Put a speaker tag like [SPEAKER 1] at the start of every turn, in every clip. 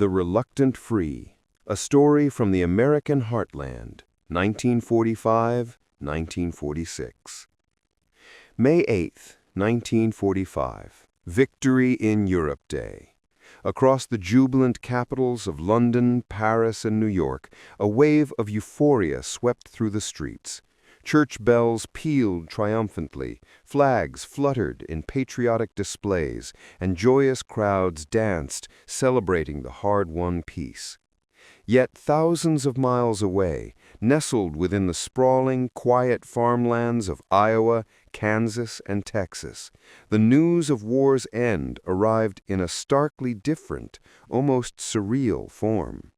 [SPEAKER 1] The Reluctant Free, a story from the American heartland, 1945-1946. May 8, 1945, Victory in Europe Day. Across the jubilant capitals of London, Paris, and New York, a wave of euphoria swept through the streets. Church bells pealed triumphantly, flags fluttered in patriotic displays, and joyous crowds danced, celebrating the hard-won peace. Yet thousands of miles away, nestled within the sprawling, quiet farmlands of Iowa, Kansas, and Texas, the news of war's end arrived in a starkly different, almost surreal form.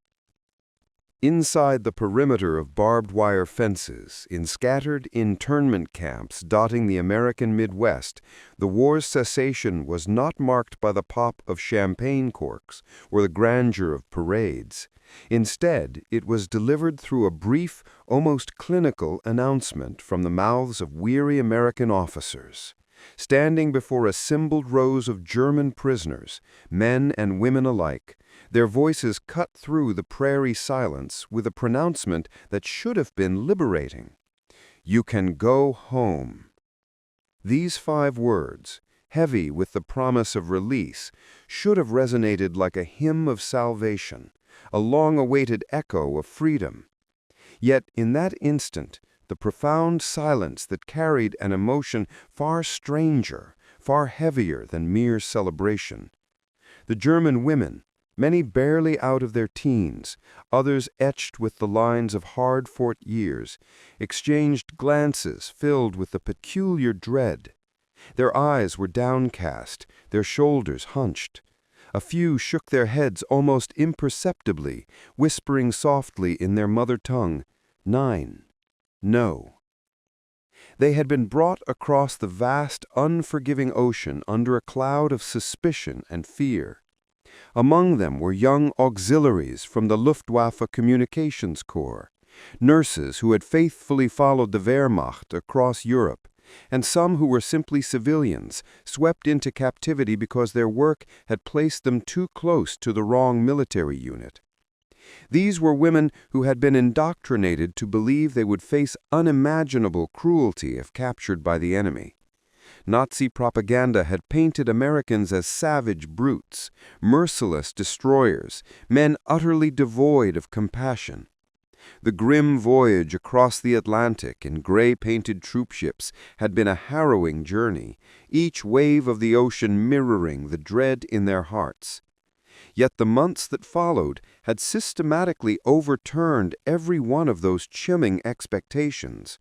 [SPEAKER 1] Inside the perimeter of barbed wire fences, in scattered internment camps dotting the American Midwest, the war's cessation was not marked by the pop of champagne corks or the grandeur of parades. Instead, it was delivered through a brief, almost clinical announcement from the mouths of weary American officers. Standing before assembled rows of German prisoners, men and women alike, their voices cut through the prairie silence with a pronouncement that should have been liberating. "You can go home." These 5 words, heavy with the promise of release, should have resonated like a hymn of salvation, a long-awaited echo of freedom. Yet in that instant, the profound silence that carried an emotion far stranger, far heavier than mere celebration. The German women, many barely out of their teens, others etched with the lines of hard-fought years, exchanged glances filled with a peculiar dread. Their eyes were downcast, their shoulders hunched. A few shook their heads almost imperceptibly, whispering softly in their mother tongue, "9. No." They had been brought across the vast, unforgiving ocean under a cloud of suspicion and fear. Among them were young auxiliaries from the Luftwaffe Communications Corps, nurses who had faithfully followed the Wehrmacht across Europe, and some who were simply civilians, swept into captivity because their work had placed them too close to the wrong military unit. These were women who had been indoctrinated to believe they would face unimaginable cruelty if captured by the enemy. Nazi propaganda had painted Americans as savage brutes, merciless destroyers, men utterly devoid of compassion. The grim voyage across the Atlantic in gray-painted troopships had been a harrowing journey, each wave of the ocean mirroring the dread in their hearts. Yet the months that followed had systematically overturned every one of those chilling expectations.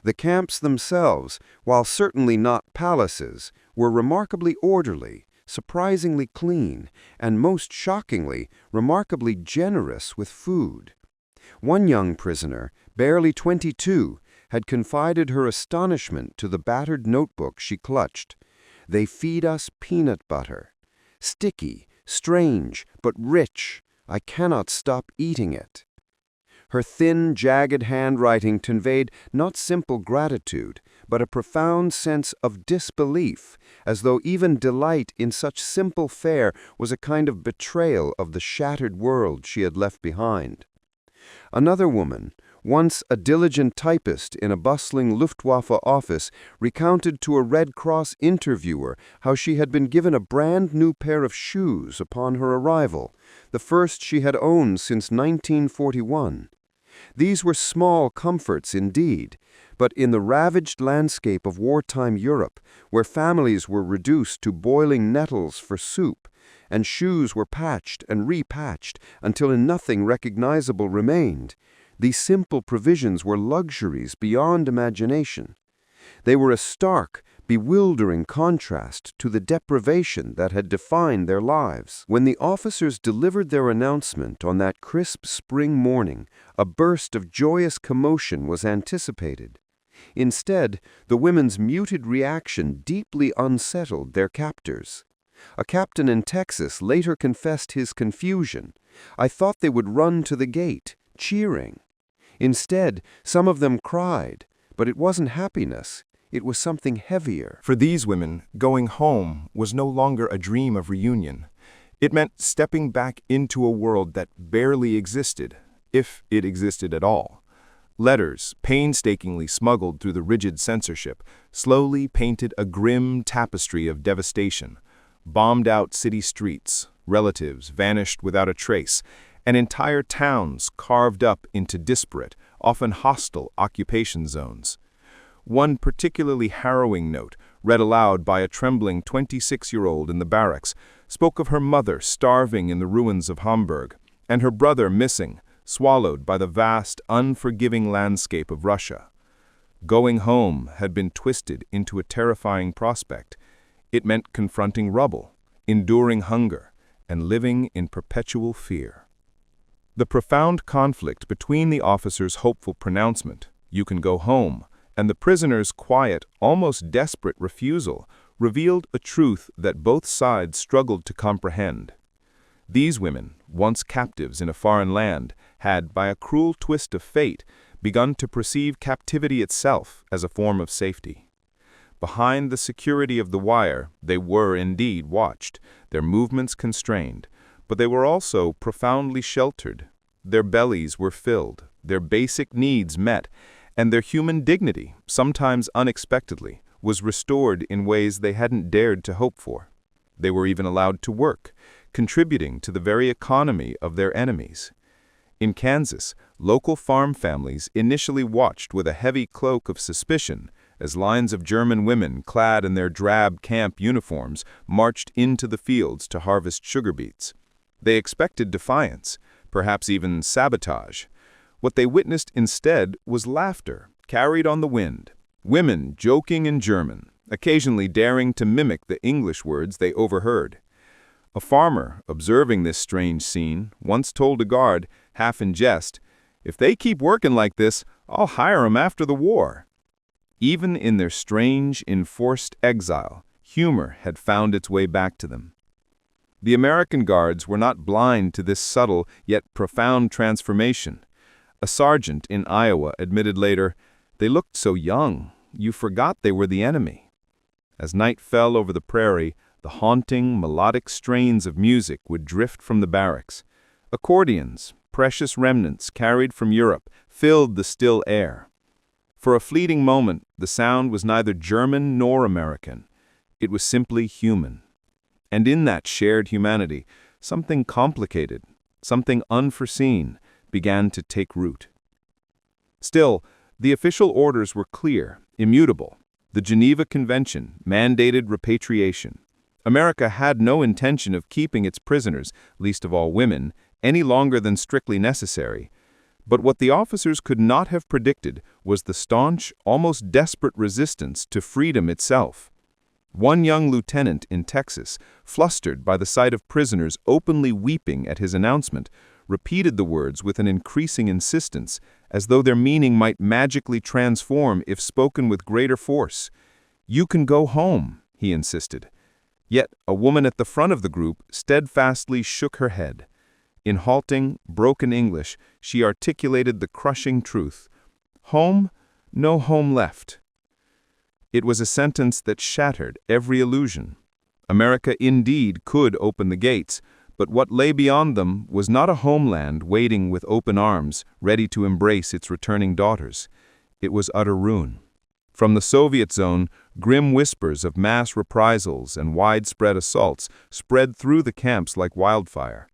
[SPEAKER 1] The camps themselves, while certainly not palaces, were remarkably orderly, surprisingly clean, and most shockingly, remarkably generous with food. One young prisoner, barely 22, had confided her astonishment to the battered notebook she clutched. "They feed us peanut butter. Sticky, strange, but rich. I cannot stop eating it." Her thin, jagged handwriting conveyed not simple gratitude, but a profound sense of disbelief, as though even delight in such simple fare was a kind of betrayal of the shattered world she had left behind. Another woman, once a diligent typist in a bustling Luftwaffe office, recounted to a Red Cross interviewer how she had been given a brand-new pair of shoes upon her arrival, the first she had owned since 1941. These were small comforts indeed, but in the ravaged landscape of wartime Europe, where families were reduced to boiling nettles for soup, and shoes were patched and repatched until nothing recognizable remained, these simple provisions were luxuries beyond imagination. They were a stark, bewildering contrast to the deprivation that had defined their lives. When the officers delivered their announcement on that crisp spring morning, a burst of joyous commotion was anticipated. Instead, the women's muted reaction deeply unsettled their captors. A captain in Texas later confessed his confusion. "I thought they would run to the gate, cheering. Instead, some of them cried, but it wasn't happiness. It was something heavier."
[SPEAKER 2] For these women, going home was no longer a dream of reunion. It meant stepping back into a world that barely existed, if it existed at all. Letters, painstakingly smuggled through the rigid censorship, slowly painted a grim tapestry of devastation. Bombed-out city streets, relatives vanished without a trace, and entire towns carved up into disparate, often hostile occupation zones. One particularly harrowing note, read aloud by a trembling 26-year-old in the barracks, spoke of her mother starving in the ruins of Hamburg, and her brother missing, swallowed by the vast, unforgiving landscape of Russia. Going home had been twisted into a terrifying prospect. It meant confronting rubble, enduring hunger, and living in perpetual fear. The profound conflict between the officer's hopeful pronouncement, "You can go home," and the prisoner's quiet, almost desperate refusal revealed a truth that both sides struggled to comprehend. These women, once captives in a foreign land, had, by a cruel twist of fate, begun to perceive captivity itself as a form of safety. Behind the security of the wire, they were indeed watched, their movements constrained, but they were also profoundly sheltered. Their bellies were filled, their basic needs met, and their human dignity, sometimes unexpectedly, was restored in ways they hadn't dared to hope for. They were even allowed to work, contributing to the very economy of their enemies. In Kansas, local farm families initially watched with a heavy cloak of suspicion as lines of German women clad in their drab camp uniforms marched into the fields to harvest sugar beets. They expected defiance, perhaps even sabotage. What they witnessed instead was laughter, carried on the wind, women joking in German, occasionally daring to mimic the English words they overheard. A farmer, observing this strange scene, once told a guard, half in jest, "If they keep working like this, I'll hire 'em after the war." Even in their strange, enforced exile, humor had found its way back to them. The American guards were not blind to this subtle yet profound transformation. A sergeant in Iowa admitted later, "They looked so young, you forgot they were the enemy." As night fell over the prairie, the haunting, melodic strains of music would drift from the barracks. Accordions, precious remnants carried from Europe, filled the still air. For a fleeting moment, the sound was neither German nor American. It was simply human. And in that shared humanity, something complicated, something unforeseen, began to take root. Still, the official orders were clear, immutable. The Geneva Convention mandated repatriation. America had no intention of keeping its prisoners, least of all women, any longer than strictly necessary. But what the officers could not have predicted was the staunch, almost desperate resistance to freedom itself. One young lieutenant in Texas, flustered by the sight of prisoners openly weeping at his announcement, repeated the words with an increasing insistence, as though their meaning might magically transform if spoken with greater force. "You can go home," he insisted. Yet a woman at the front of the group steadfastly shook her head. In halting, broken English, she articulated the crushing truth. "Home? No home left." It was a sentence that shattered every illusion. America indeed could open the gates, but what lay beyond them was not a homeland waiting with open arms, ready to embrace its returning daughters. It was utter ruin. From the Soviet zone, grim whispers of mass reprisals and widespread assaults spread through the camps like wildfire.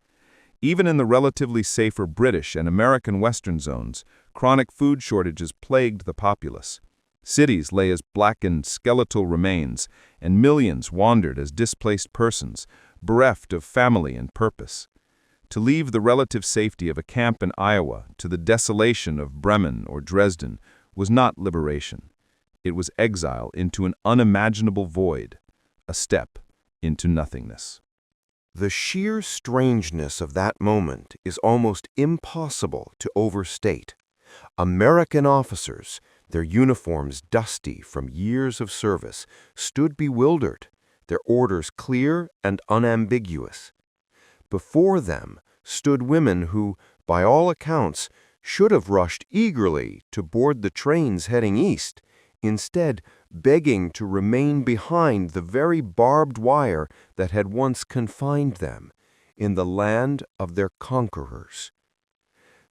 [SPEAKER 2] Even in the relatively safer British and American Western zones, chronic food shortages plagued the populace. Cities lay as blackened, skeletal remains, and millions wandered as displaced persons, bereft of family and purpose. To leave the relative safety of a camp in Iowa to the desolation of Bremen or Dresden was not liberation. It was exile into an unimaginable void, a step into nothingness.
[SPEAKER 1] The sheer strangeness of that moment is almost impossible to overstate. American officers, their uniforms dusty from years of service, stood bewildered, their orders clear and unambiguous. Before them stood women who, by all accounts, should have rushed eagerly to board the trains heading east, instead begging to remain behind the very barbed wire that had once confined them, in the land of their conquerors.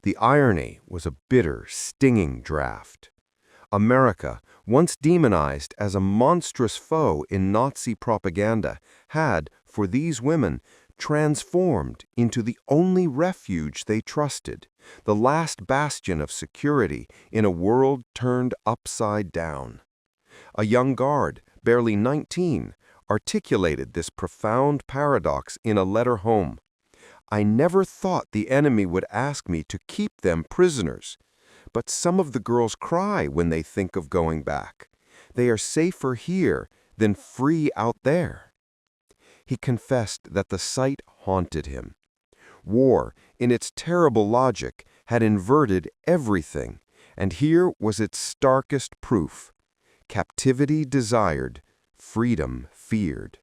[SPEAKER 1] The irony was a bitter, stinging draught. America, once demonized as a monstrous foe in Nazi propaganda, had, for these women, transformed into the only refuge they trusted, the last bastion of security in a world turned upside down. A young guard, barely 19, articulated this profound paradox in a letter home. "I never thought the enemy would ask me to keep them prisoners. But some of the girls cry when they think of going back. They are safer here than free out there." He confessed that the sight haunted him. War, in its terrible logic, had inverted everything, and here was its starkest proof. Captivity desired, freedom feared.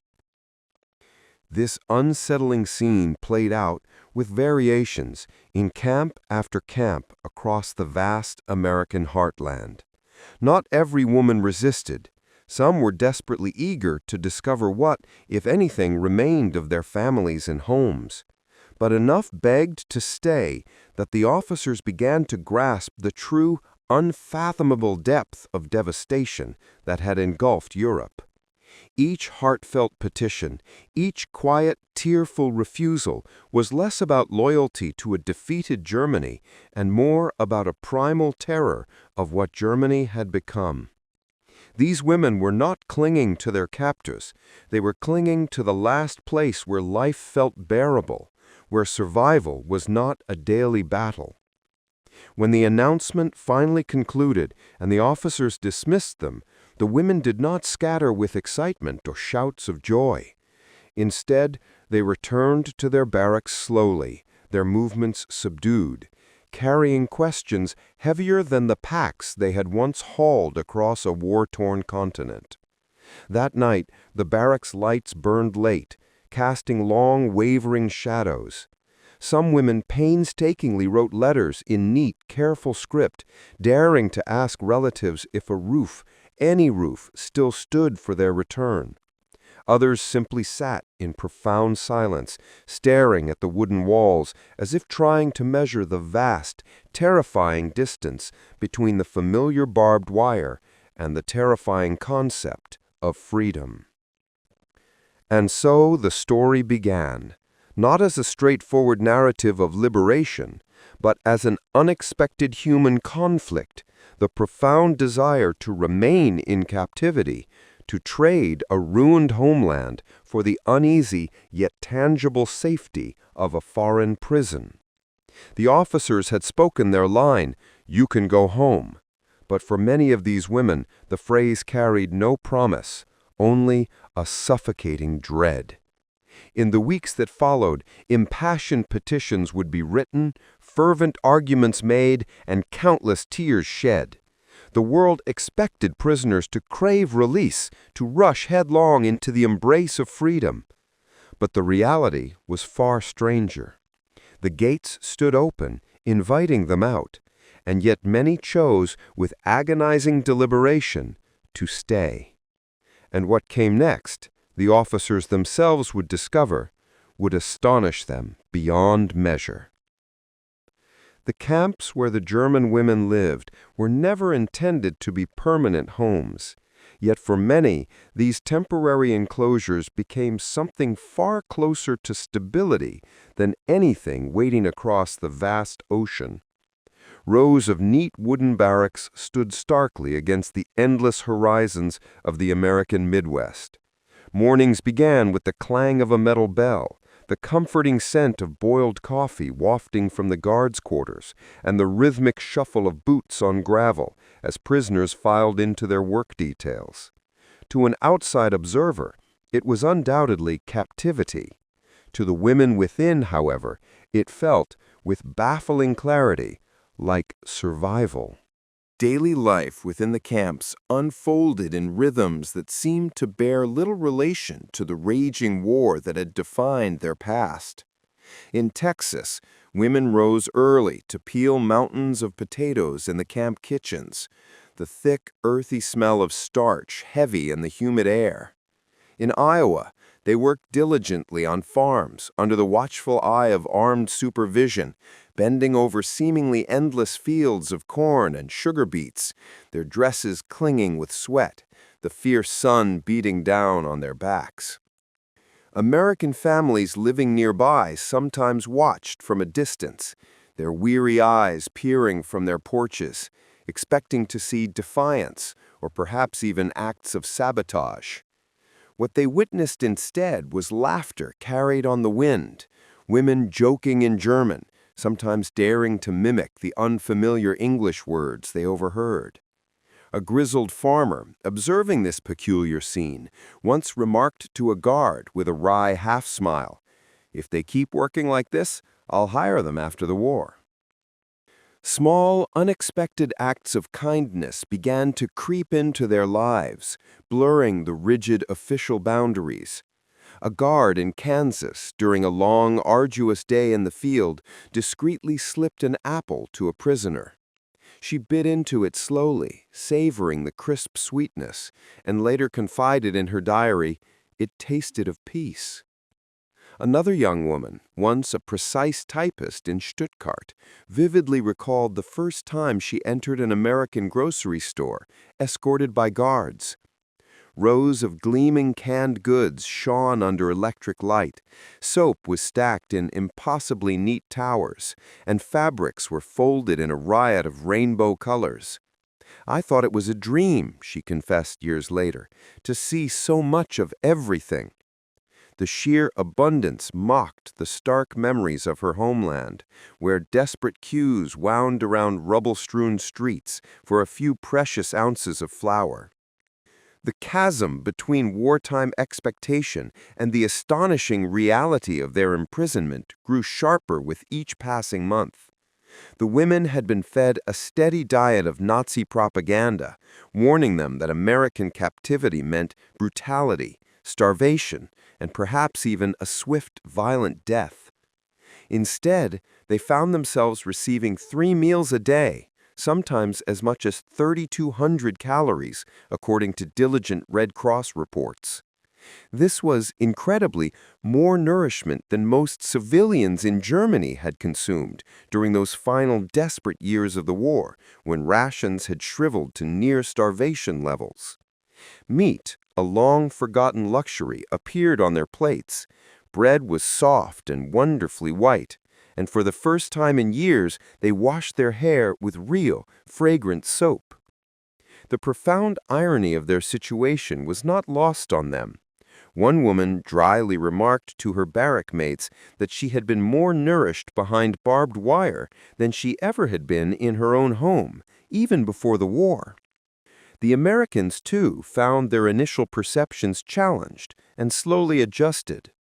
[SPEAKER 1] This unsettling scene played out, with variations, in camp after camp across the vast American heartland. Not every woman resisted. Some were desperately eager to discover what, if anything, remained of their families and homes. But enough begged to stay that the officers began to grasp the true, unfathomable depth of devastation that had engulfed Europe. Each heartfelt petition, each quiet, tearful refusal was less about loyalty to a defeated Germany and more about a primal terror of what Germany had become. These women were not clinging to their captors. They were clinging to the last place where life felt bearable, where survival was not a daily battle. When the announcement finally concluded and the officers dismissed them, the women did not scatter with excitement or shouts of joy. Instead, they returned to their barracks slowly, their movements subdued, carrying questions heavier than the packs they had once hauled across a war-torn continent. That night, the barracks lights burned late, casting long, wavering shadows. Some women painstakingly wrote letters in neat, careful script, daring to ask relatives if a roof, any roof, still stood for their return. Others simply sat in profound silence, staring at the wooden walls as if trying to measure the vast, terrifying distance between the familiar barbed wire and the terrifying concept of freedom. And so the story began, not as a straightforward narrative of liberation, but as an unexpected human conflict, the profound desire to remain in captivity, to trade a ruined homeland for the uneasy yet tangible safety of a foreign prison. The officers had spoken their line, "You can go home," but for many of these women the phrase carried no promise, only a suffocating dread. In the weeks that followed, impassioned petitions would be written, fervent arguments made, and countless tears shed. The world expected prisoners to crave release, to rush headlong into the embrace of freedom. But the reality was far stranger. The gates stood open, inviting them out, and yet many chose, with agonizing deliberation, to stay. And what came next, the officers themselves would discover, would astonish them beyond measure. The camps where the German women lived were never intended to be permanent homes. Yet for many, these temporary enclosures became something far closer to stability than anything waiting across the vast ocean. Rows of neat wooden barracks stood starkly against the endless horizons of the American Midwest. Mornings began with the clang of a metal bell, the comforting scent of boiled coffee wafting from the guards' quarters, and the rhythmic shuffle of boots on gravel as prisoners filed into their work details. To an outside observer, it was undoubtedly captivity. To the women within, however, it felt, with baffling clarity, like survival. Daily life within the camps unfolded in rhythms that seemed to bear little relation to the raging war that had defined their past. In Texas, women rose early to peel mountains of potatoes in the camp kitchens, the thick, earthy smell of starch heavy in the humid air. In Iowa, They worked diligently on farms under the watchful eye of armed supervision, bending over seemingly endless fields of corn and sugar beets, their dresses clinging with sweat, the fierce sun beating down on their backs. American families living nearby sometimes watched from a distance, their weary eyes peering from their porches, expecting to see defiance or perhaps even acts of sabotage. What they witnessed instead was laughter carried on the wind, women joking in German, sometimes daring to mimic the unfamiliar English words they overheard. A grizzled farmer, observing this peculiar scene, once remarked to a guard with a wry half-smile, "If they keep working like this, I'll hire them after the war." Small, unexpected acts of kindness began to creep into their lives, blurring the rigid official boundaries. A guard in Kansas, during a long, arduous day in the field, discreetly slipped an apple to a prisoner. She bit into it slowly, savoring the crisp sweetness, and later confided in her diary, "It tasted of peace." Another young woman, once a precise typist in Stuttgart, vividly recalled the first time she entered an American grocery store, escorted by guards. Rows of gleaming canned goods shone under electric light, soap was stacked in impossibly neat towers, and fabrics were folded in a riot of rainbow colors. "I thought it was a dream," she confessed years later, "to see so much of everything." The sheer abundance mocked the stark memories of her homeland, where desperate queues wound around rubble-strewn streets for a few precious ounces of flour. The chasm between wartime expectation and the astonishing reality of their imprisonment grew sharper with each passing month. The women had been fed a steady diet of Nazi propaganda, warning them that American captivity meant brutality, starvation, and perhaps even a swift, violent death. Instead, they found themselves receiving 3 meals a day, sometimes as much as 3,200 calories, according to diligent Red Cross reports. This was, incredibly, more nourishment than most civilians in Germany had consumed during those final desperate years of the war, when rations had shriveled to near starvation levels. Meat, a long-forgotten luxury, appeared on their plates. Bread was soft and wonderfully white, and for the first time in years, they washed their hair with real, fragrant soap. The profound irony of their situation was not lost on them. One woman dryly remarked to her barrack mates that she had been more nourished behind barbed wire than she ever had been in her own home, even before the war. The Americans, too, found their initial perceptions challenged and slowly adjusted.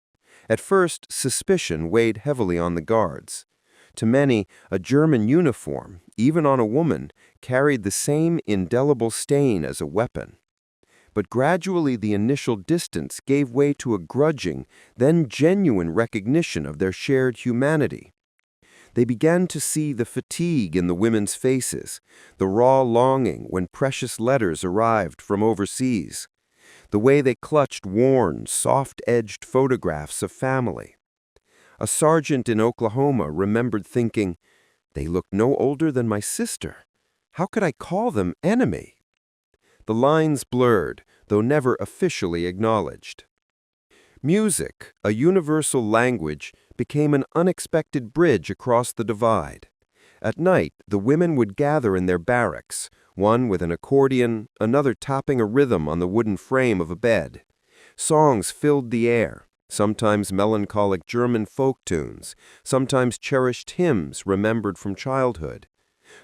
[SPEAKER 1] At first, suspicion weighed heavily on the guards. To many, a German uniform, even on a woman, carried the same indelible stain as a weapon. But gradually the initial distance gave way to a grudging, then genuine recognition of their shared humanity. They began to see the fatigue in the women's faces, the raw longing when precious letters arrived from overseas, the way they clutched worn, soft-edged photographs of family. A sergeant in Oklahoma remembered thinking, "They look no older than my sister. How could I call them enemy?" The lines blurred, though never officially acknowledged. Music, a universal language, became an unexpected bridge across the divide. At night, the women would gather in their barracks, one with an accordion, another tapping a rhythm on the wooden frame of a bed. Songs filled the air, sometimes melancholic German folk tunes, sometimes cherished hymns remembered from childhood.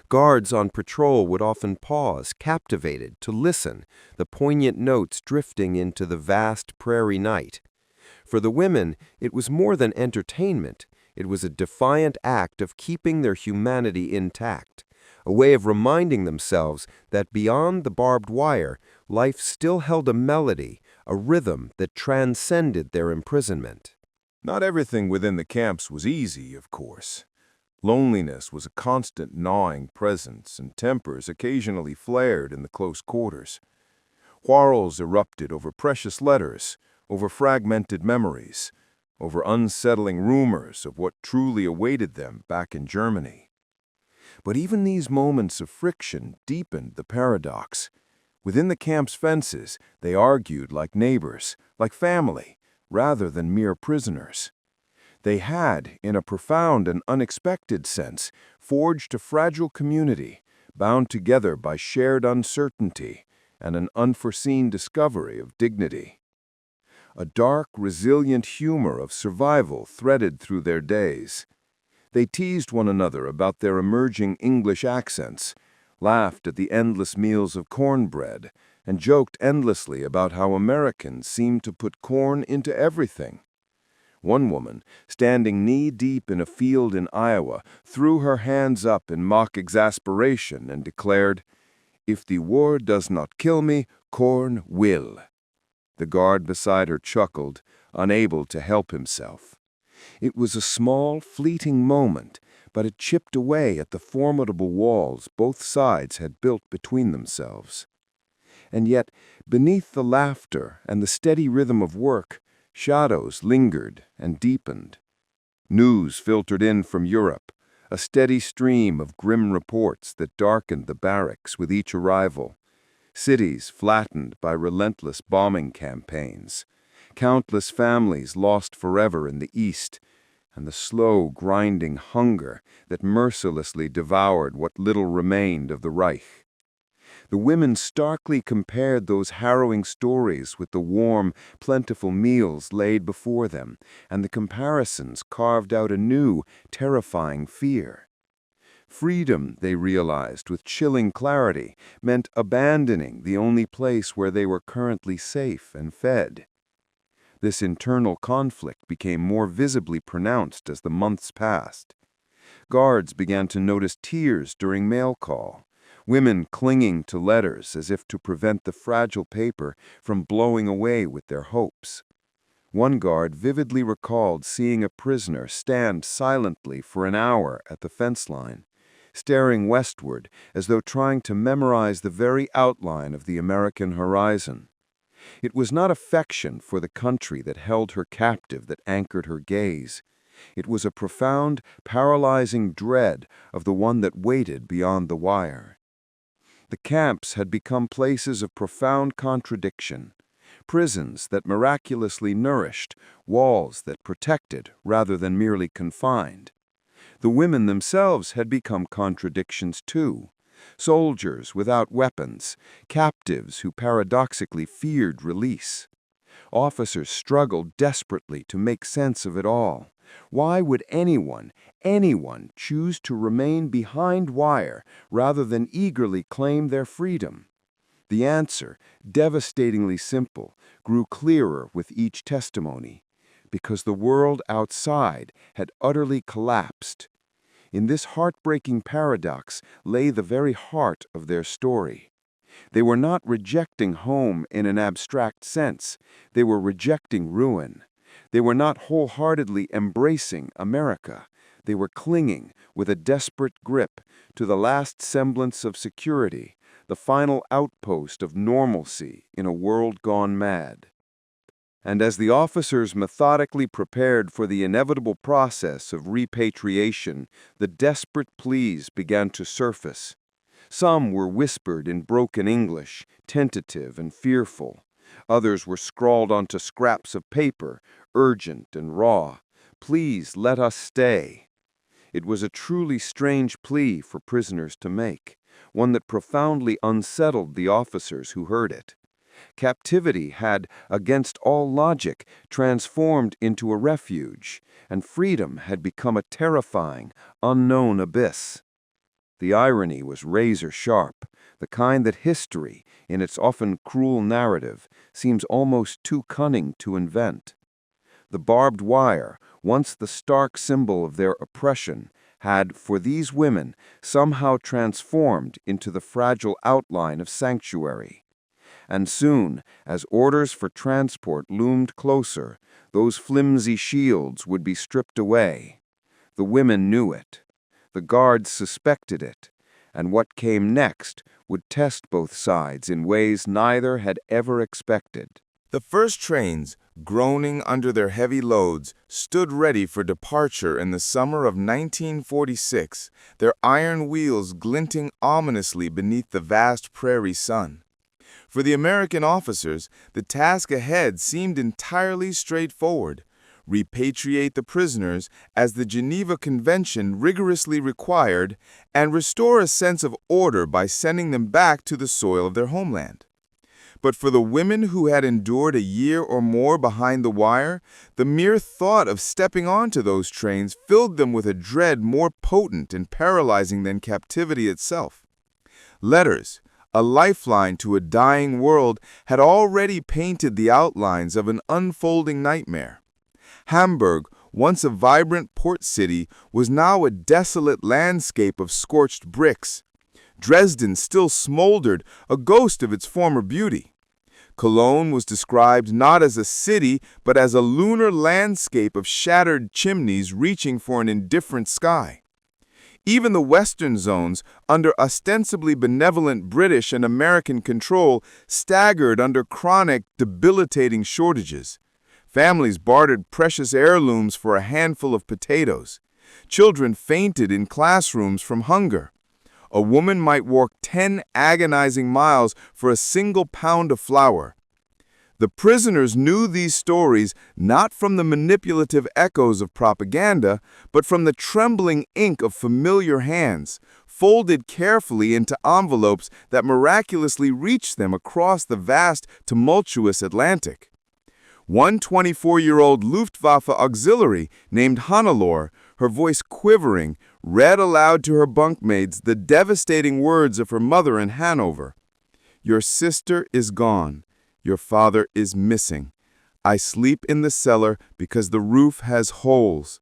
[SPEAKER 1] Guards on patrol would often pause, captivated, to listen, the poignant notes drifting into the vast prairie night. For the women, it was more than entertainment. It was a defiant act of keeping their humanity intact, a way of reminding themselves that beyond the barbed wire, life still held a melody, a rhythm that transcended their imprisonment.
[SPEAKER 2] Not everything within the camps was easy, of course. Loneliness was a constant gnawing presence, and tempers occasionally flared in the close quarters. Quarrels erupted over precious letters, over fragmented memories, over unsettling rumors of what truly awaited them back in Germany. But even these moments of friction deepened the paradox. Within the camp's fences, they argued like neighbors, like family, rather than mere prisoners. They had, in a profound and unexpected sense, forged a fragile community, bound together by shared uncertainty and an unforeseen discovery of dignity. A dark, resilient humor of survival threaded through their days. They teased one another about their emerging English accents, laughed at the endless meals of cornbread, and joked endlessly about how Americans seemed to put corn into everything. One woman, standing knee-deep in a field in Iowa, threw her hands up in mock exasperation and declared, "If the war does not kill me, corn will." The guard beside her chuckled, unable to help himself. It was a small, fleeting moment, but it chipped away at the formidable walls both sides had built between themselves. And yet, beneath the laughter and the steady rhythm of work, shadows lingered and deepened. News filtered in from Europe, a steady stream of grim reports that darkened the barracks with each arrival. Cities flattened by relentless bombing campaigns, countless families lost forever in the East, and the slow, grinding hunger that mercilessly devoured what little remained of the Reich. The women starkly compared those harrowing stories with the warm, plentiful meals laid before them, and the comparisons carved out a new, terrifying fear. Freedom, they realized with chilling clarity, meant abandoning the only place where they were currently safe and fed. This internal conflict became more visibly pronounced as the months passed. Guards began to notice tears during mail call, women clinging to letters as if to prevent the fragile paper from blowing away with their hopes. One guard vividly recalled seeing a prisoner stand silently for an hour at the fence line, staring westward as though trying to memorize the very outline of the American horizon. It was not affection for the country that held her captive that anchored her gaze. It was a profound, paralyzing dread of the one that waited beyond the wire. The camps had become places of profound contradiction, prisons that miraculously nourished, walls that protected rather than merely confined. The women themselves had become contradictions too. Soldiers without weapons, captives who paradoxically feared release. Officers struggled desperately to make sense of it all. Why would anyone choose to remain behind wire rather than eagerly claim their freedom? The answer, devastatingly simple, grew clearer with each testimony. Because the world outside had utterly collapsed. In this heartbreaking paradox lay the very heart of their story. They were not rejecting home in an abstract sense. They were rejecting ruin. They were not wholeheartedly embracing America. They were clinging with a desperate grip to the last semblance of security, the final outpost of normalcy in a world gone mad. And as the officers methodically prepared for the inevitable process of repatriation, the desperate pleas began to surface. Some were whispered in broken English, tentative and fearful. Others were scrawled onto scraps of paper, urgent and raw. "Please let us stay." It was a truly strange plea for prisoners to make, one that profoundly unsettled the officers who heard it. Captivity had, against all logic, transformed into a refuge, and freedom had become a terrifying, unknown abyss. The irony was razor-sharp, the kind that history, in its often cruel narrative, seems almost too cunning to invent. The barbed wire, once the stark symbol of their oppression, had, for these women, somehow transformed into the fragile outline of sanctuary. And soon, as orders for transport loomed closer, those flimsy shields would be stripped away. The women knew it. The guards suspected it. And what came next would test both sides in ways neither had ever expected.
[SPEAKER 3] The first trains groaning under their heavy loads, stood ready for departure in the summer of 1946, their iron wheels glinting ominously beneath the vast prairie sun. For the American officers, the task ahead seemed entirely straightforward: repatriate the prisoners as the Geneva Convention rigorously required, and restore a sense of order by sending them back to the soil of their homeland. But for the women who had endured a year or more behind the wire, the mere thought of stepping onto those trains filled them with a dread more potent and paralyzing than captivity itself. Letters, a lifeline to a dying world, had already painted the outlines of an unfolding nightmare. Hamburg, once a vibrant port city, was now a desolate landscape of scorched bricks. Dresden still smoldered, a ghost of its former beauty. Cologne was described not as a city, but as a lunar landscape of shattered chimneys reaching for an indifferent sky. Even the western zones, under ostensibly benevolent British and American control, staggered under chronic, debilitating shortages. Families bartered precious heirlooms for a handful of potatoes. Children fainted in classrooms from hunger. A woman might walk 10 agonizing miles for a single pound of flour. The prisoners knew these stories not from the manipulative echoes of propaganda, but from the trembling ink of familiar hands, folded carefully into envelopes that miraculously reached them across the vast, tumultuous Atlantic. One 24-year-old Luftwaffe auxiliary named Hannelore, her voice quivering, read aloud to her bunkmates the devastating words of her mother in Hanover. "Your sister is gone. Your father is missing. I sleep in the cellar because the roof has holes.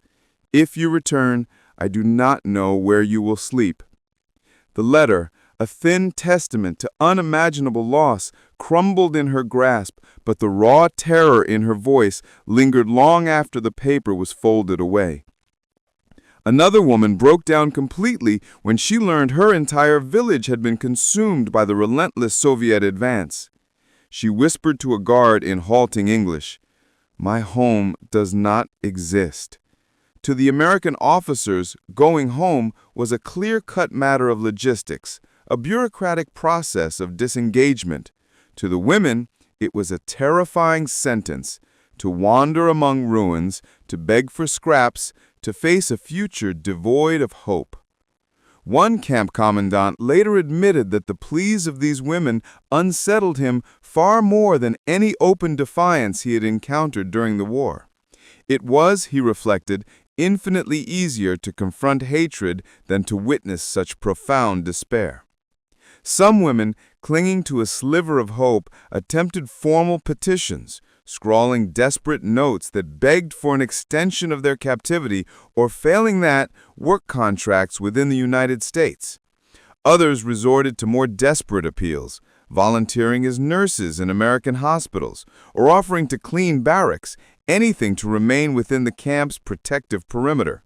[SPEAKER 3] If you return, I do not know where you will sleep." The letter, a thin testament to unimaginable loss, crumbled in her grasp, but the raw terror in her voice lingered long after the paper was folded away. Another woman broke down completely when she learned her entire village had been consumed by the relentless Soviet advance. She whispered to a guard in halting English, "My home does not exist." To the American officers, going home was a clear-cut matter of logistics, a bureaucratic process of disengagement. To the women, it was a terrifying sentence: to wander among ruins, to beg for scraps, to face a future devoid of hope. One camp commandant later admitted that the pleas of these women unsettled him far more than any open defiance he had encountered during the war. It was, he reflected, infinitely easier to confront hatred than to witness such profound despair. Some women, clinging to a sliver of hope, attempted formal petitions, scrawling desperate notes that begged for an extension of their captivity, or failing that, work contracts within the United States. Others resorted to more desperate appeals, volunteering as nurses in American hospitals, or offering to clean barracks, anything to remain within the camp's protective perimeter.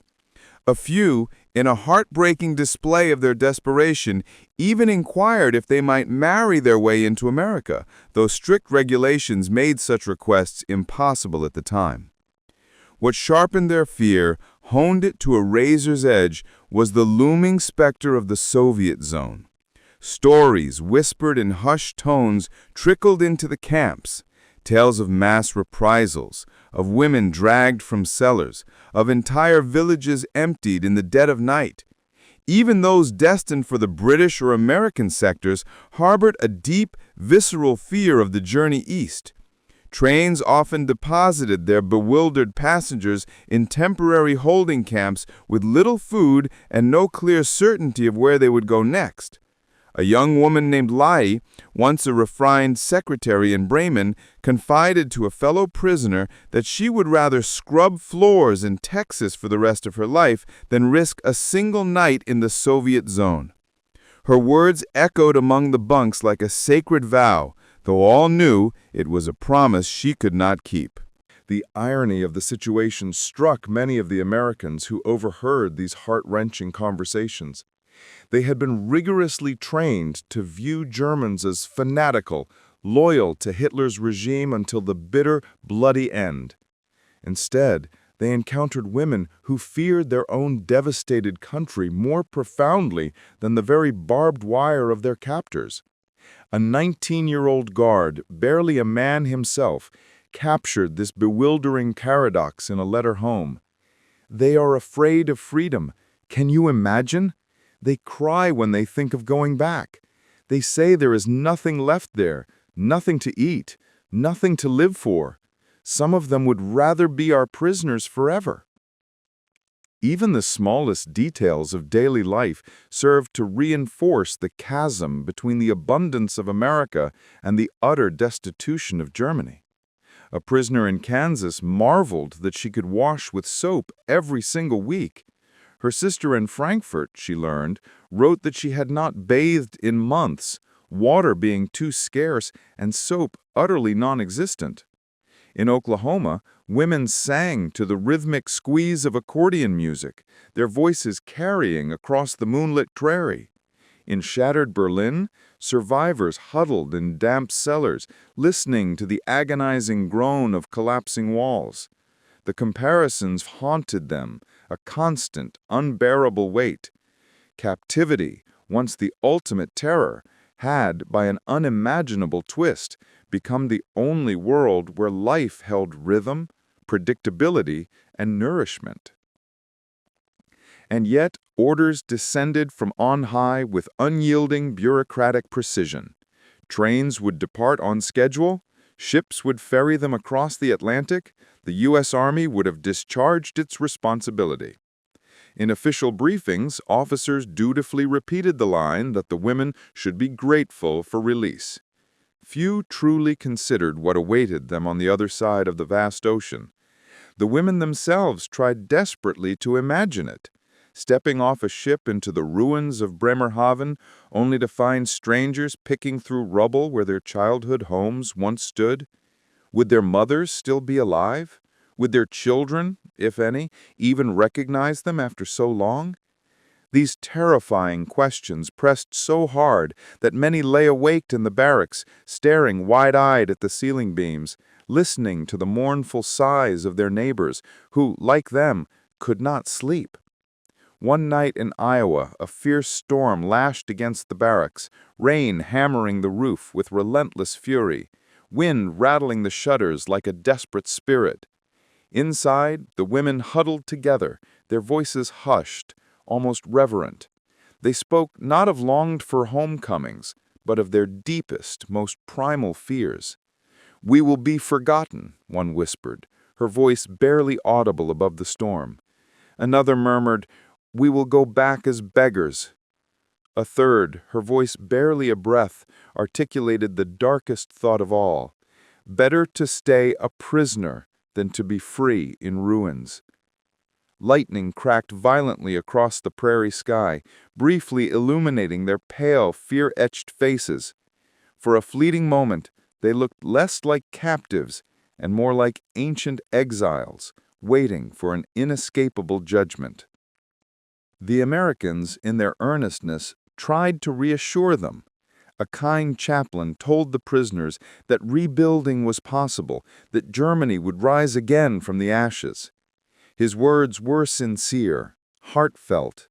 [SPEAKER 3] A few, in a heartbreaking display of their desperation, even inquired if they might marry their way into America, though strict regulations made such requests impossible at the time. What sharpened their fear, honed it to a razor's edge, was the looming specter of the Soviet zone. Stories, whispered in hushed tones, trickled into the camps. Tales of mass reprisals, of women dragged from cellars, of entire villages emptied in the dead of night. Even those destined for the British or American sectors harbored a deep, visceral fear of the journey east. Trains often deposited their bewildered passengers in temporary holding camps with little food and no clear certainty of where they would go next. A young woman named Lai, once a refined secretary in Bremen, confided to a fellow prisoner that she would rather scrub floors in Texas for the rest of her life than risk a single night in the Soviet zone. Her words echoed among the bunks like a sacred vow, though all knew it was a promise she could not keep. The irony of the situation struck many of the Americans who overheard these heart-wrenching conversations. They had been rigorously trained to view Germans as fanatical,
[SPEAKER 2] loyal to Hitler's regime until the bitter, bloody end. Instead, they encountered women who feared their own devastated country more profoundly than the very barbed wire of their captors. A 19-year-old guard, barely a man himself, captured this bewildering paradox in a letter home. They are afraid of freedom. Can you imagine? They cry when they think of going back. They say there is nothing left there, nothing to eat, nothing to live for. Some of them would rather be our prisoners forever. Even the smallest details of daily life serve to reinforce the chasm between the abundance of America and the utter destitution of Germany. A prisoner in Kansas marveled that she could wash with soap every single week. Her sister in Frankfurt, she learned, wrote that she had not bathed in months, water being too scarce and soap utterly non-existent. In Oklahoma, women sang to the rhythmic squeeze of accordion music, their voices carrying across the moonlit prairie. In shattered Berlin, survivors huddled in damp cellars, listening to the agonizing groan of collapsing walls. The comparisons haunted them, a constant, unbearable weight. Captivity, once the ultimate terror, had, by an unimaginable twist, become the only world where life held rhythm, predictability, and nourishment. And yet, orders descended from on high with unyielding bureaucratic precision. Trains would depart on schedule, ships would ferry them across the Atlantic, the U.S. Army would have discharged its responsibility. In official briefings, officers dutifully repeated the line that the women should be grateful for release. Few truly considered what awaited them on the other side of the vast ocean. The women themselves tried desperately to imagine it, stepping off a ship into the ruins of Bremerhaven, only to find strangers picking through rubble where their childhood homes once stood. Would their mothers still be alive? Would their children, if any, even recognize them after so long? These terrifying questions pressed so hard that many lay awake in the barracks, staring wide-eyed at the ceiling beams, listening to the mournful sighs of their neighbors, who, like them, could not sleep. One night in Iowa, a fierce storm lashed against the barracks, rain hammering the roof with relentless fury, wind rattling the shutters like a desperate spirit. Inside, the women huddled together, their voices hushed, almost reverent. They spoke not of longed-for homecomings, but of their deepest, most primal fears. "We will be forgotten," one whispered, her voice barely audible above the storm. Another murmured, "We will go back as beggars." A third, her voice barely a breath, articulated the darkest thought of all. "Better to stay a prisoner than to be free in ruins." Lightning cracked violently across the prairie sky, briefly illuminating their pale, fear-etched faces. For a fleeting moment, they looked less like captives and more like ancient exiles, waiting for an inescapable judgment. The Americans, in their earnestness, tried to reassure them. A kind chaplain told the prisoners that rebuilding was possible, that Germany would rise again from the ashes. His words were sincere, heartfelt,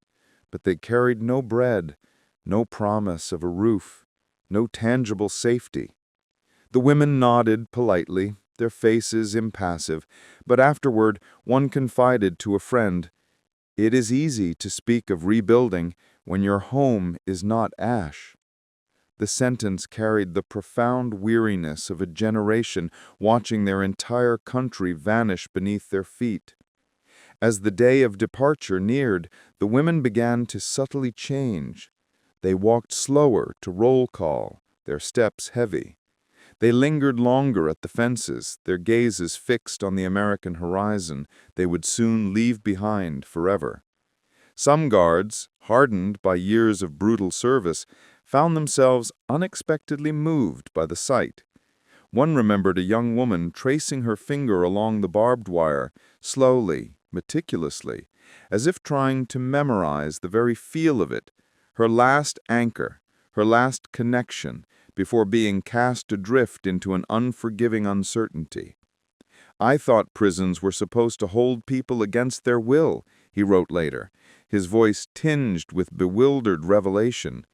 [SPEAKER 2] but they carried no bread, no promise of a roof, no tangible safety. The women nodded politely, their faces impassive, but afterward one confided to a friend, "It is easy to speak of rebuilding when your home is not ash." The sentence carried the profound weariness of a generation watching their entire country vanish beneath their feet. As the day of departure neared, the women began to subtly change. They walked slower to roll call, their steps heavy. They lingered longer at the fences, their gazes fixed on the American horizon they would soon leave behind forever. Some guards, hardened by years of brutal service, found themselves unexpectedly moved by the sight. One remembered a young woman tracing her finger along the barbed wire, slowly, meticulously, as if trying to memorize the very feel of it, her last anchor, her last connection,
[SPEAKER 3] before being cast adrift into an unforgiving uncertainty. "I thought prisons were supposed to hold people against their will," he wrote later, his voice tinged with bewildered revelation.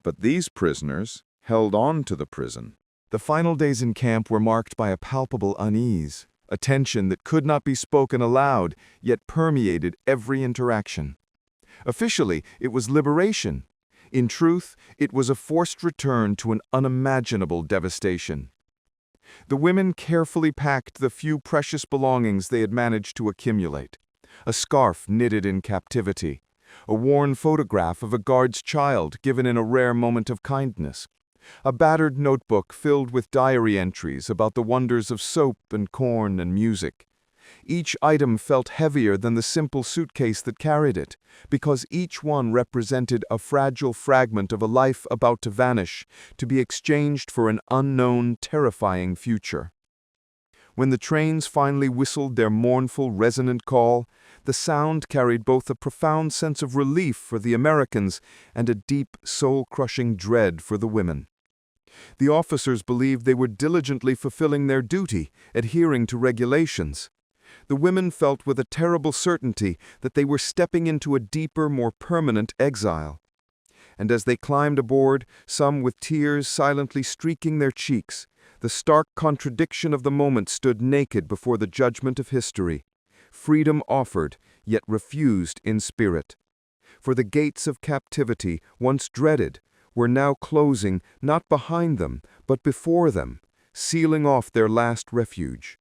[SPEAKER 3] But these prisoners held on to the prison.
[SPEAKER 2] The final days in camp were marked by a palpable unease, a tension that could not be spoken aloud, yet permeated every interaction. Officially, it was liberation. In truth, it was a forced return to an unimaginable devastation. The women carefully packed the few precious belongings they had managed to accumulate. A scarf knitted in captivity, a worn photograph of a guard's child given in a rare moment of kindness, a battered notebook filled with diary entries about the wonders of soap and corn and music. Each item felt heavier than the simple suitcase that carried it, because each one represented a fragile fragment of a life about to vanish, to be exchanged for an unknown, terrifying future. When the trains finally whistled their mournful, resonant call, the sound carried both a profound sense of relief for the Americans and a deep, soul-crushing dread for the women. The officers believed they were diligently fulfilling their duty, adhering to regulations. The women felt with a terrible certainty that they were stepping into a deeper, more permanent exile. And as they climbed aboard, some with tears silently streaking their cheeks, the stark contradiction of the moment stood naked before the judgment of history. Freedom offered, yet refused in spirit. For the gates of captivity, once dreaded, were now closing not behind them, but before them, sealing off their last refuge.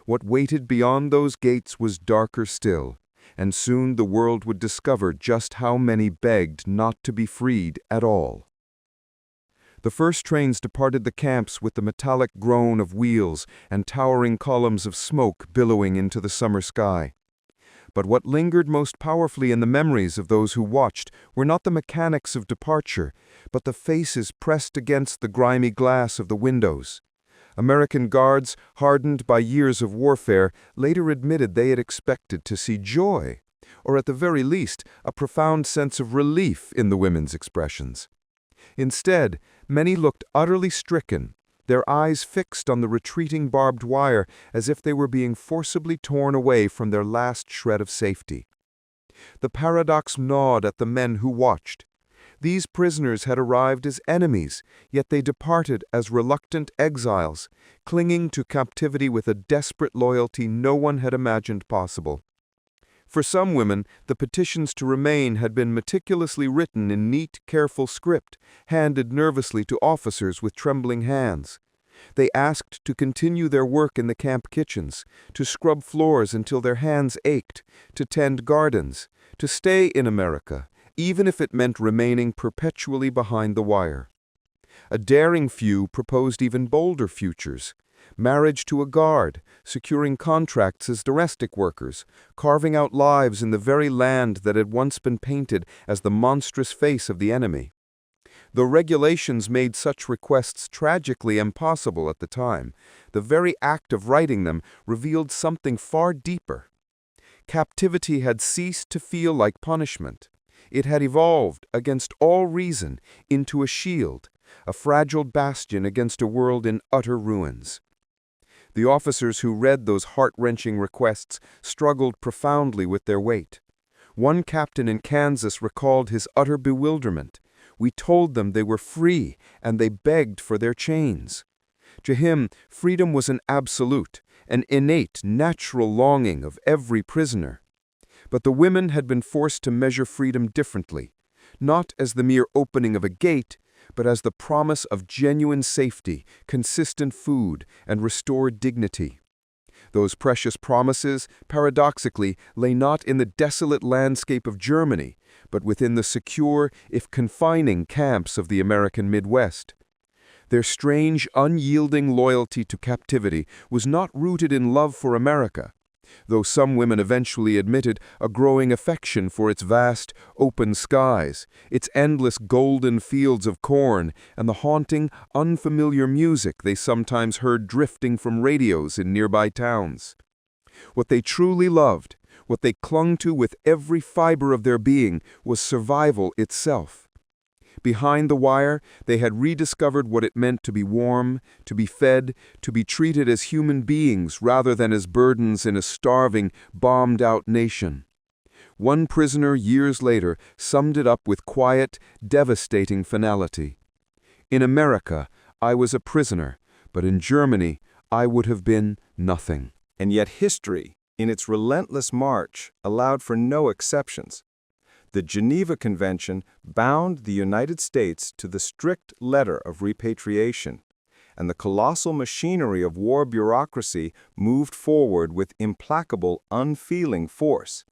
[SPEAKER 2] What waited beyond those gates was darker still, and soon the world would discover just how many begged not to be freed at all. The first trains departed the camps with the metallic groan of wheels and towering columns of smoke billowing into the summer sky. But what lingered most powerfully in the memories of those who watched were not the mechanics of departure, but the faces pressed against the grimy glass of the windows. American guards, hardened by years of warfare, later admitted they had expected to see joy, or at the very least, a profound sense of relief in the women's expressions. Instead, many looked utterly stricken, their eyes fixed on the retreating barbed wire as if they were being forcibly torn away from their last shred of safety. The paradox gnawed at the men who watched. These prisoners had arrived as enemies, yet they departed as reluctant exiles, clinging to captivity with a desperate loyalty no one had imagined possible. For some women, the petitions to remain had been meticulously written in neat, careful script, handed nervously to officers with trembling hands. They asked to continue their work in the camp kitchens, to scrub floors until their hands ached, to tend gardens, to stay in America, even if it meant remaining perpetually behind the wire. A daring few proposed even bolder futures: marriage to a guard, securing contracts as domestic workers, carving out lives in the very land that had once been painted as the monstrous face of the enemy. Though regulations made such requests tragically impossible at the time, the very act of writing them revealed something far deeper. Captivity had ceased to feel like punishment. It had evolved, against all reason, into a shield, a fragile bastion against a world in utter ruins. The officers who read those heart-wrenching requests struggled profoundly with their weight. One captain in Kansas recalled his utter bewilderment. "We told them they were free, and they begged for their chains." To him, freedom was an absolute, an innate, natural longing of every prisoner. But the women had been forced to measure freedom differently, not as the mere opening of a gate, but as the promise of genuine safety, consistent food, and restored dignity. Those precious promises, paradoxically, lay not in the desolate landscape of Germany, but within the secure, if confining, camps of the American Midwest. Their strange, unyielding loyalty to captivity was not rooted in love for America, though some women eventually admitted a growing affection for its vast, open skies, its endless golden fields of corn, and the haunting, unfamiliar music they sometimes heard drifting from radios in nearby towns. What they truly loved, what they clung to with every fiber of their being, was survival itself.
[SPEAKER 1] Behind the wire, they had rediscovered what it meant to be warm, to be fed, to be treated as human beings rather than as burdens in a starving, bombed-out nation. One prisoner years later summed it up with quiet, devastating finality. In America, I was a prisoner, but in Germany, I would have been nothing.
[SPEAKER 2] And yet history, in its relentless march, allowed for no exceptions. The Geneva Convention bound the United States to the strict letter of repatriation, and the colossal machinery of war bureaucracy moved forward with implacable, unfeeling force.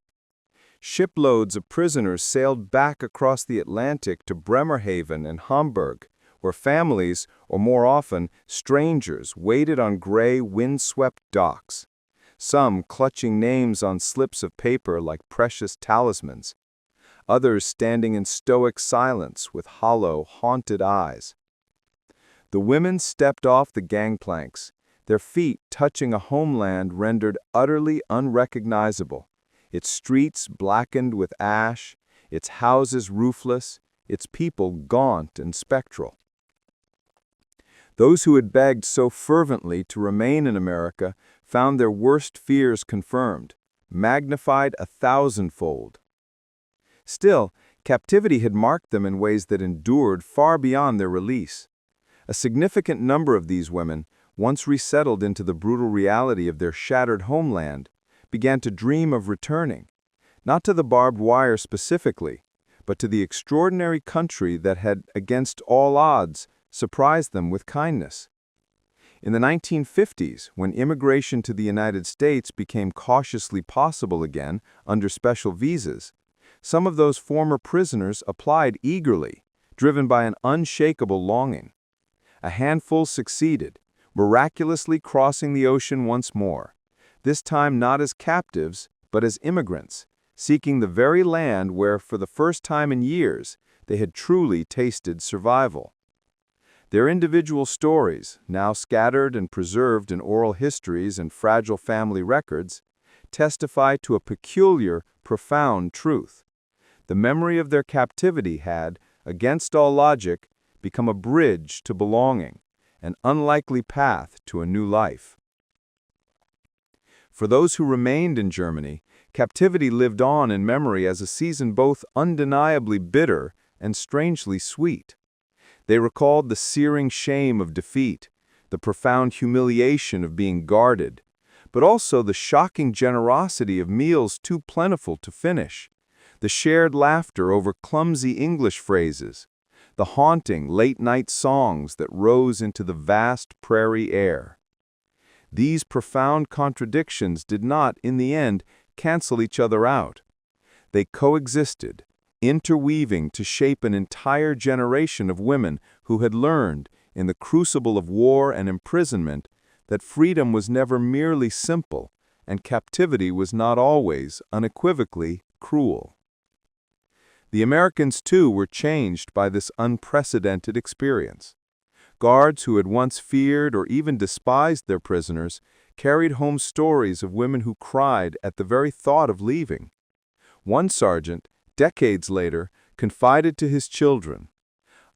[SPEAKER 2] Shiploads of prisoners sailed back across the Atlantic to Bremerhaven and Hamburg, where families, or more often, strangers, waited on gray, wind-swept docks, some clutching names on slips of paper like precious talismans, others standing in stoic silence with hollow, haunted eyes. The women stepped off the gangplanks, their feet touching a homeland rendered utterly unrecognizable, its streets blackened with ash, its houses roofless, its people gaunt and spectral. Those who had begged so fervently to remain in America found their worst fears confirmed, magnified 1,000-fold. Still, captivity had marked them in ways that endured far beyond their release. A significant number of these women, once resettled into the brutal reality of their shattered homeland, began to dream of returning, not to the barbed wire specifically, but to the extraordinary country that had, against all odds, surprised them with kindness. In the 1950s, when immigration to the United States became cautiously possible again under special visas, some of those former prisoners applied eagerly, driven by an unshakable longing. A handful succeeded, miraculously crossing the ocean once more, this time not as captives, but as immigrants, seeking the very land where, for the first time in years, they had truly tasted survival. Their individual stories, now scattered and preserved in oral histories and fragile family records, testify to a peculiar, profound truth. The memory of their captivity had, against all logic, become a bridge to belonging, an unlikely path to a new life. For those who remained in Germany, captivity lived on in memory as a season both undeniably bitter and strangely sweet. They recalled the searing shame of defeat, the profound humiliation of being guarded, but also the shocking generosity of meals too plentiful to finish, the shared laughter over clumsy English phrases, the haunting late-night songs that rose into the vast prairie air. These profound contradictions did not, in the end, cancel each other out. They coexisted, interweaving to shape an entire generation of women who had learned, in the crucible of war and imprisonment, that freedom was never merely simple, and captivity was not always, unequivocally, cruel. The Americans, too, were changed by this unprecedented experience. Guards who had once feared or even despised their prisoners carried home stories of women who cried at the very thought of leaving. One sergeant, decades later, confided to his children,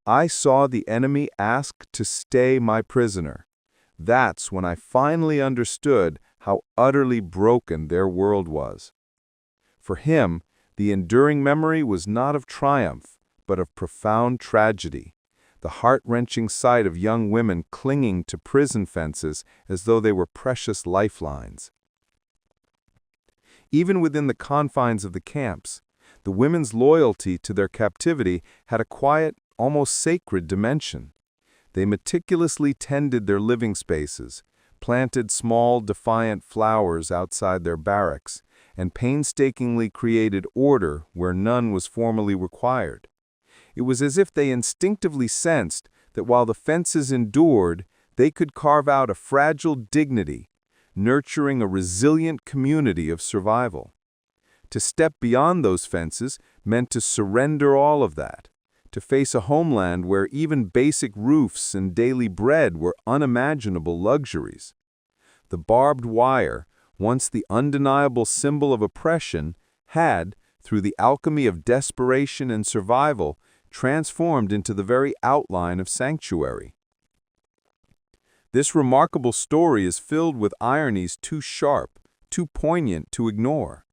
[SPEAKER 2] "I saw the enemy ask to stay my prisoner. That's when I finally understood how utterly broken their world was." For him, the enduring memory was not of triumph, but of profound tragedy, the heart-wrenching sight of young women clinging to prison fences as though they were precious lifelines. Even within the confines of the camps, the women's loyalty to their captivity had a quiet, almost sacred dimension. They meticulously tended their living spaces, planted small, defiant flowers outside their barracks, and painstakingly created order where none was formally required. It was as if they instinctively sensed that while the fences endured, they could carve out a fragile dignity, nurturing a resilient community of survival. To step beyond those fences meant to surrender all of that, to face a homeland where even basic roofs and daily bread were unimaginable luxuries. The barbed wire, once the undeniable symbol of oppression, had, through the alchemy of desperation and survival, transformed into the very outline of sanctuary. This remarkable story is filled with ironies too sharp, too poignant to ignore.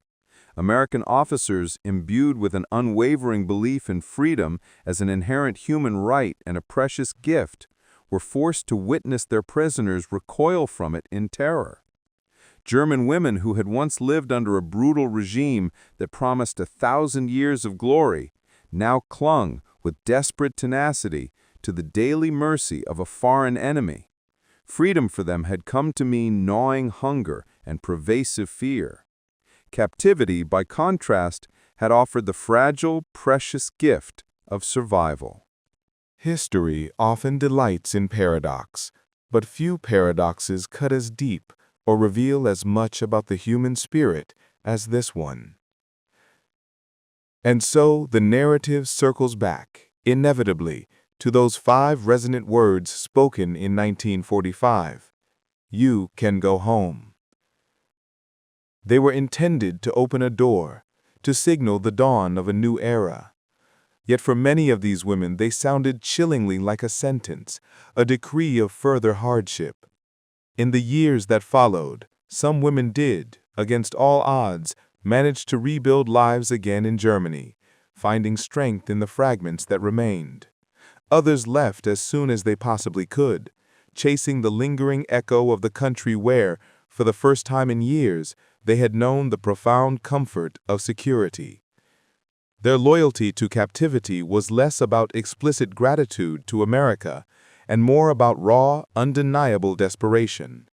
[SPEAKER 2] American officers, imbued with an unwavering belief in freedom as an inherent human right and a precious gift, were forced to witness their prisoners recoil from it in terror. German women who had once lived under a brutal regime that promised 1,000 years of glory now clung with desperate tenacity to the daily mercy of a foreign enemy. Freedom for them had come to mean gnawing hunger and pervasive fear. Captivity, by contrast, had offered the fragile, precious gift of survival.
[SPEAKER 3] History often delights in paradox, but few paradoxes cut as deep or reveal as much about the human spirit as this one. And so the narrative circles back, inevitably, to those 5 resonant words spoken in 1945. You can go home. They were intended to open a door, to signal the dawn of a new era. Yet for many of these women they sounded chillingly like a sentence, a decree of further hardship. In the years that followed, some women did, against all odds, manage to rebuild lives again in Germany, finding strength in the fragments that remained. Others left as soon as they possibly could, chasing the lingering echo of the country where, for the first time in years, they had known the profound comfort of security. Their loyalty to captivity was less about explicit gratitude to America and more about raw, undeniable desperation.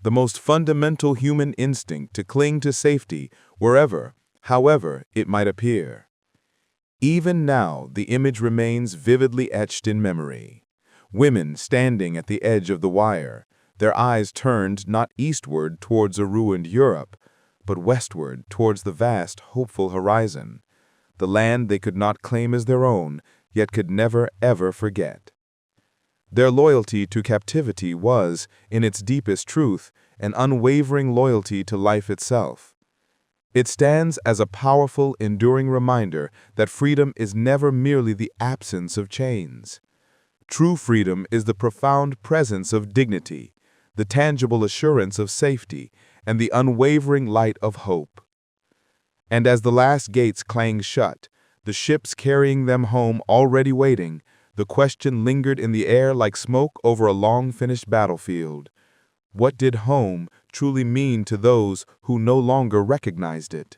[SPEAKER 3] The most fundamental human instinct to cling to safety wherever, however, it might appear. Even now, the image remains vividly etched in memory. Women standing at the edge of the wire, their eyes turned not eastward towards a ruined Europe, but westward towards the vast, hopeful horizon, the land they could not claim as their own, yet could never, ever forget. Their loyalty to captivity was, in its deepest truth, an unwavering loyalty to life itself. It stands as a powerful, enduring reminder that freedom is never merely the absence of chains. True freedom is the profound presence of dignity, the tangible assurance of safety, and the unwavering light of hope. And as the last gates clanged shut, the ships carrying them home already waiting, the question lingered in the air like smoke over a long-finished battlefield. What did home truly mean to those who no longer recognized it?